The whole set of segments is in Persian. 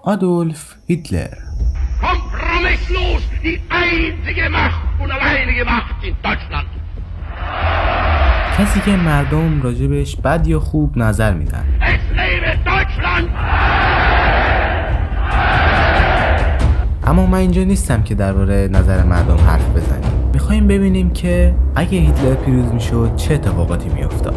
Adolf Hitler. Kompromisslos die einzige Macht und alleinige Macht in Deutschland. کسی که مردم راجبش بد یا خوب نظر میدن. Es lebe Deutschland! اما من اینجا نیستم که درباره نظر مردم حرف بزنیم. میخوایم ببینیم که اگه هیتلر پیروز میشد چه اتفاقاتی میافتاد.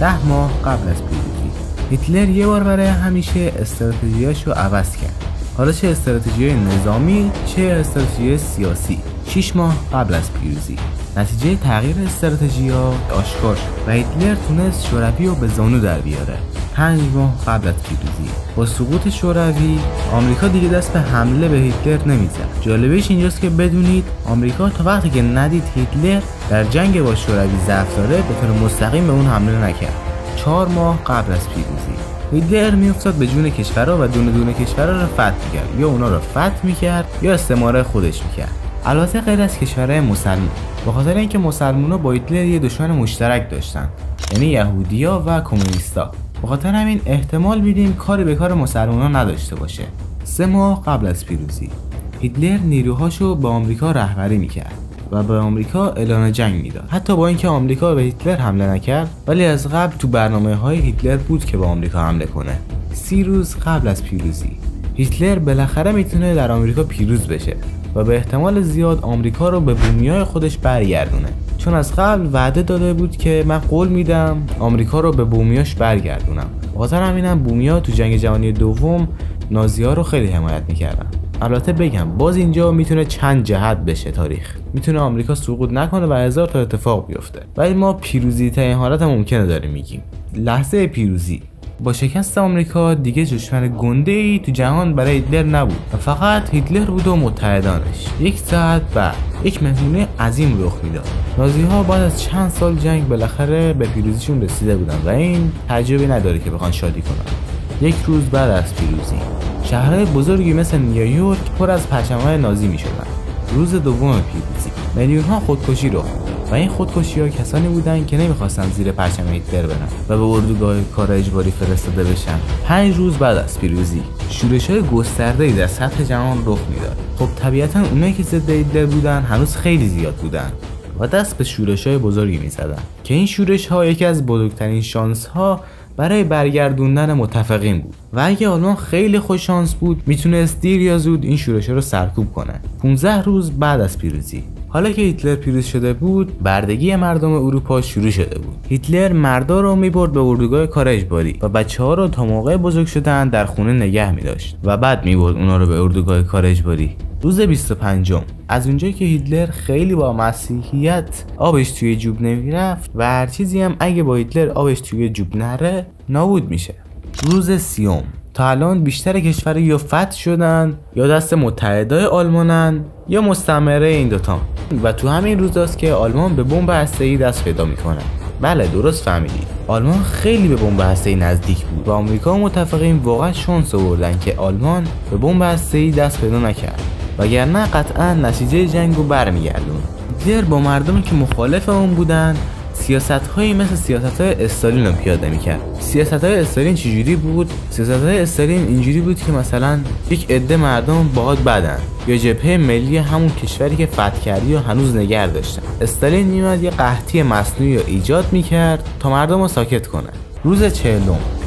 10 ماه قبل از پیروزی هیتلر یه بار برای همیشه استراتژیاشو عوض کرد. حالا چه استراتژی نظامی چه استراتژی سیاسی. 6 ماه قبل از پیروزی نتیجه تغییر استراتژی‌ها آشکار شد و هیتلر تونست شوروی رو به زانو در بیاره. 5 ماه قبل از پیروزی با سقوط شوروی آمریکا دیگه دست به حمله به هیتلر نمیزد. جالبش اینجاست که بدونید آمریکا تا وقتی که ندید هیتلر در جنگ با شوروی ضعف داره به طور مستقیم به اون حمله نکرد. 4 ماه قبل از پیروزی هیتلر میافتاد به جون کشورها و دونه دونه کشورها رو فتح میکرد، یا اونا رو فتح میکرد یا استعماره خودش میکرد. البته غیر از کشورهای مسلمان، به خاطر اینکه مسلمونا با هیتلر یه دشمن مشترک داشتن، یعنی یهودیا و کمونیستا. به خاطر همین احتمال میدیم کاری به کار مسلمونا نداشته باشه. 3 ماه قبل از پیروزی هیتلر نیروهاشو به آمریکا رهبری میکرد و به آمریکا اعلان جنگ میداد. حتی با اینکه آمریکا به هیتلر حمله نکرد، ولی از قبل تو برنامه‌های هیتلر بود که به آمریکا حمله کنه. 30 روز قبل از پیروزی هیتلر بالاخره میتونه در آمریکا پیروز بشه و به احتمال زیاد آمریکا رو به بومیای خودش برگردونه، چون از قبل وعده داده بود که من قول میدم آمریکا رو به بومیاش برگردونم. بخاطر همینم بومیا تو جنگ جهانی دوم نازی‌ها رو خیلی حمایت میکردن. البته بگم باز اینجا میتونه چند جهت بشه تاریخ، میتونه آمریکا سقوط نکنه و هزار تا اتفاق بیفته، ولی ما پیروزی ترین حالت ممکنه داریم میگیم. لحظه پیروزی با شکست آمریکا دیگه دشمن گنده‌ای تو جهان برای هیتلر نبود و فقط هیتلر بود و متحدانش. 1 ساعت بعد یک مهمونی عظیم رخ میداد. نازی‌ها بعد از چند سال جنگ بالاخره به پیروزیشون رسیده بودن و این تعجبی نداره که بخوان شادی کنن. 1 روز بعد از پیروزی شهرهای بزرگی مثل نیویورک پر از پرچم‌های نازی می‌شدن. روز دوم پیروزی میلیون‌ها خودکشی رخ داد و این خودکشی‌ها کسانی بودند که نمی‌خواستن زیر پرچم هیتلر برن و به اردوگاه کار اجباری فرستاده بشن. 5 روز بعد از پیروزی شورش‌های گسترده‌ای در سطح جهان رخ میداد. خب طبیعتاً اونایی که ضد هیتلر بودن هنوز خیلی زیاد بودن و دست به شورش‌های بزرگی می‌زدن که این شورش‌ها یکی از بزرگترین شانس‌ها برای برگردوندن متفقین بود و اگه آلمان خیلی خوش شانس بود میتونست دیر یا زود این شورش‌ها رو سرکوب کنه. 15 روز بعد از پیروزی حالا که هیتلر پیروز شده بود بردگی مردم اروپا شروع شده بود. هیتلر مردا رو میبرد به اردوگاه کار اجباری و بچه‌ها رو تا موقع بزرگ شدن در خونه نگه می‌داشت و بعد میبرد اونا رو به اردوگاه کار اجباری. روز 25 از اونجایی که هیتلر خیلی با مسیحیت آبش توی جوب نمیرفت و هر چیزی هم اگه با هیتلر آبش توی جوب نره نابود میشه. روز 30 تا الان بیشتر کشور یا فتح شدن یا دست متحدای آلمانن یا مستعمره این دوتا و تو همین روزاست که آلمان به بمب هسته‌ای دست پیدا میکنه. بله درست فهمیدید، آلمان خیلی به بمب هسته‌ای نزدیک بود و آمریکا و متفقین واقعا شانس آوردن که آلمان به بمب هسته‌ای دست پیدا نکرد، وگرنه قطعا نتیجه جنگو برمیگردون. هیتلر با مردمی که مخالف اون بودن سیاست‌هایی مثل سیاست‌های استالین رو پیاده می‌کرد. سیاست‌های استالین چجوری بود؟ سیاست‌های استالین اینجوری بود که مثلا یک عده مردم باهات بدن یا جبهه ملی همون کشوری که فتح کردی و هنوز نگه داشتن. استالین میومد یه قحطی مصنوعی رو ایجاد می‌کرد تا مردم رو ساکت کنه. روز 40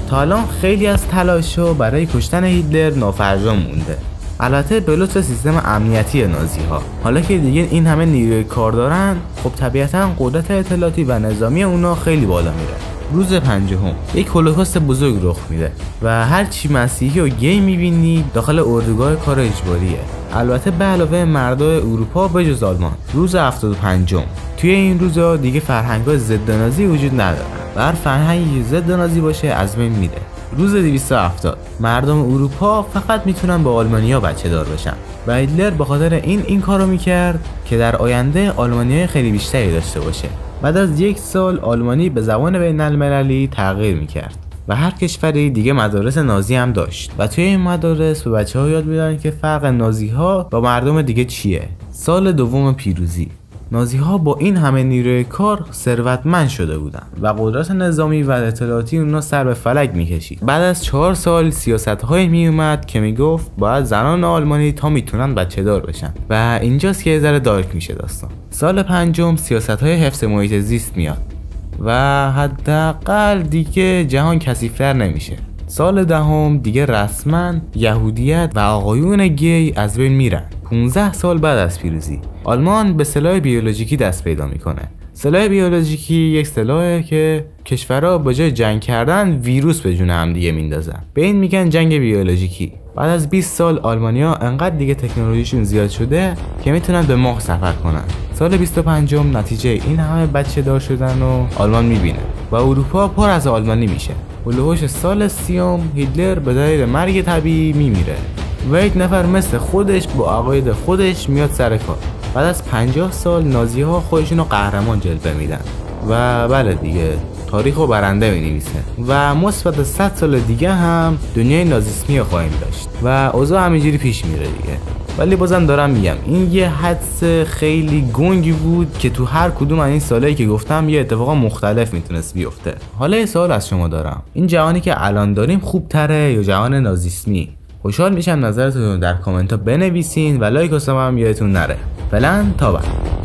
تا الان خیلی از تلاش‌ها برای کشتن هیتلر نافرجام مونده. البته به لطف سیستم امنیتی نازی‌ها. حالا که دیگه این همه نیروی کار دارن، خب طبیعتاً قدرت اطلاعاتی و نظامی اونا خیلی بالا میره. روز 50 یک هولوکاست بزرگ رخ میده و هر چی مسیحی و گی میبینی داخل اردوگاه کار اجباریه. البته به علاوه مردای اروپا به جز آلمان. روز 75 توی این روزا دیگه فرهنگ‌های ضد نازی وجود ندارن و هر فرهنگی ضد نازی باشه از بین میره. روز 270 مردم اروپا فقط میتونن با آلمانیا بچه دار بشن و هیتلر به خاطر این کارو میکرد که در آینده آلمانیای خیلی بیشتری داشته باشه. بعد از 1 سال آلمانی به زبان بین المللی تغییر میکرد و هر کشوری دیگه مدارس نازی هم داشت و توی این مدارس به بچه‌ها یاد میدادن که فرق نازی‌ها با مردم دیگه چیه. سال دوم پیروزی نازی ها با این همه نیروی کار ثروتمند شده بودن و قدرت نظامی و اطلاعاتی اونا سر به فلک میکشید. بعد از 4 سال سیاست های میومد که میگفت باید زنان آلمانی تا میتونن بچه دار بشن و اینجاست که یه ذره دارک میشه داستان. سال 5 سیاست های حفظ محیط زیست میاد و حداقل دیگه جهان کثیف‌تر نمیشه. سال 10 دیگه رسما یهودیت و آقایون گی از بین میرن. 15 سال بعد از پیروزی آلمان به سلاح بیولوژیکی دست پیدا میکنه. سلاح بیولوژیکی یک سلاحه که کشورها به جای جنگ کردن ویروس به جون هم دیگه میندازن. به این میگن جنگ بیولوژیکی. بعد از 20 سال آلمانیا انقدر دیگه تکنولوژیشون زیاد شده که میتونن به ماه سفر کنن. سال 25 نتیجه این همه بچه دار شدن و آلمان میبینه و اروپا پر از آلمانی میشه. هولوش سال 30 هیتلر به دلیل مرگ طبیعی میمیره و یک نفر مثل خودش با عقاید خودش میاد سر کار. بعد از 50 سال نازی ها خودشونو قهرمان جلوه میدن و بله دیگه تاریخو برنده می نویسه و مثبت 100 سال دیگه هم دنیای نازیسمی خواهیم داشت و اوضاع همینجوری پیش میره دیگه. ولی بازم دارم میگم این یه حدس خیلی گنگی بود که تو هر کدوم از این سالایی که گفتم یه اتفاق مختلف میتونست بیفته. حالا یه سوال از شما دارم، این جهانی که الان داریم خوب تره یا جهان نازیسمی؟ خوشحال میشم نظرتون رو در کامنت ها بنویسین و لایک و سابسکرایب هم یادتون نره. فعلا تا بعد.